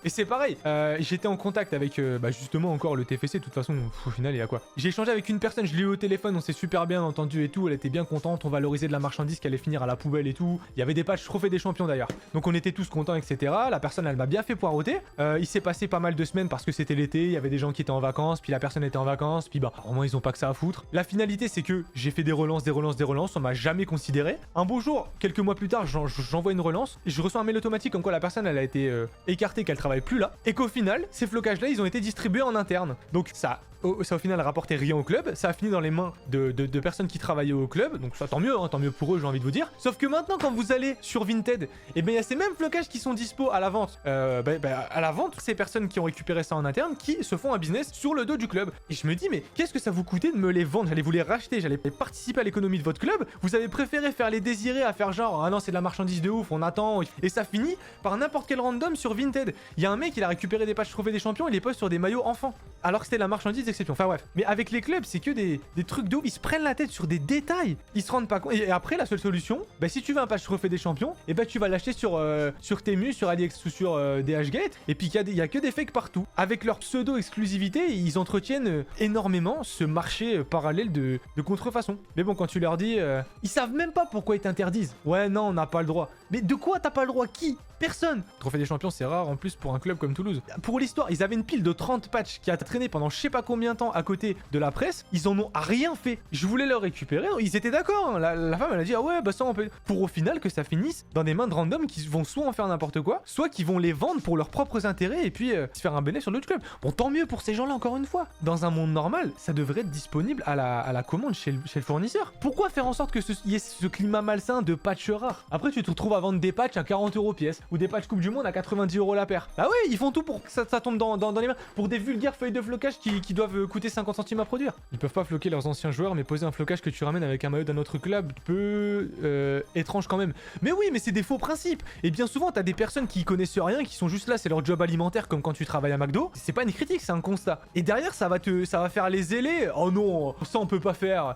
Et c'est pareil, j'étais en contact avec justement encore le TFC, de toute façon, au final, il y a quoi. J'ai échangé avec une personne, je l'ai eu au téléphone, on s'est super bien entendu et tout, elle était bien contente, on valorisait de la marchandise qui allait finir à la poubelle et tout. Il y avait des patchs trophées des champions d'ailleurs. Donc on était tous contents, etc. La personne, elle m'a bien fait poireauter. Il s'est passé pas mal de semaines parce que c'était l'été, il y avait des gens qui étaient en vacances, puis la personne était en vacances, puis vraiment ils ont pas que ça à foutre. La finalité, c'est que j'ai fait des relances, on m'a jamais considéré. Un beau jour, quelques mois plus tard, j'envoie une relance, et je reçois un mail automatique comme quoi la personne, elle a été écartée, qu'elle travaille plus là, et qu'au final, ces flocages-là, ils ont été distribués en interne. Donc ça au final rapportait rien au club, ça a fini dans les mains de personnes qui travaillaient au club, donc ça tant mieux pour eux, j'ai envie de vous dire. Sauf que maintenant, quand vous allez sur Vinted, et ben il y a ces mêmes flocages qui sont dispo à la vente. À la vente, ces personnes qui ont récupéré ça en interne, qui se font un business sur le dos du club. Et je me dis, mais qu'est-ce que ça vous coûtait de me les vendre? J'allais vous les racheter, j'allais participer à l'économie de votre club. Vous avez préféré faire les désirés à faire genre, ah non, c'est de la marchandise de ouf, on attend. Et ça finit par n'importe quel random sur Vinted. Il y a un mec, il a récupéré des patchs trophées des champions, il les poste sur des maillots enfants. Alors que c'était la marchandise d'exception. Enfin bref. Mais avec les clubs, c'est que des trucs de ouf. Ils se prennent la tête sur des détails. Ils se rendent pas compte. Et après, la seule solution, si tu veux un patch trophée des champions, et tu vas l'acheter sur Temu, sur AliEx ou sur DHgate. Et puis il y a que des fakes partout. Avec leur pseudo-exclusivité, ils entretiennent énormément ce marché parallèle de contrefaçon. Mais bon, quand tu leur dis, ils savent même pas pourquoi ils t'interdisent. Ouais, non, on n'a pas le droit. Mais de quoi t'as pas le droit? Qui? Personne. Trophée des champions, c'est rare en plus pour un club comme Toulouse. Pour l'histoire, ils avaient une pile de 30 patchs qui a traîné pendant je sais pas combien de temps à côté de la presse. Ils en ont rien fait. Je voulais leur récupérer. Ils étaient d'accord. Hein. La femme, elle a dit, ah ouais, ça on peut. Pour au final que ça finisse dans des mains de random qui vont soit en faire n'importe quoi, soit qui vont les vendre pour leurs propres intérêts et puis se faire un bénéfice sur l'autre club. Bon, tant mieux pour ces gens-là, encore une fois. Dans un monde normal, ça devrait être disponible à la commande chez le fournisseur. Pourquoi faire en sorte que y ait ce climat malsain de patchs rares? Après, tu te retrouves à vendre des patchs à 40 € pièce ou des patchs Coupe du Monde à 90 € la paire. Ah ouais, ils font tout pour que ça tombe dans les mains. Pour des vulgaires feuilles de flocage qui doivent coûter 50 centimes à produire. Ils peuvent pas floquer leurs anciens joueurs, mais poser un flocage que tu ramènes avec un maillot d'un autre club, peu étrange quand même. Mais oui, mais c'est des faux principes. Et bien souvent, t'as des personnes qui connaissent rien, qui sont juste là, c'est leur job alimentaire, comme quand tu travailles à McDo. C'est pas une critique, c'est un constat. Et derrière, ça va faire les zélés. Oh non, ça on peut pas faire.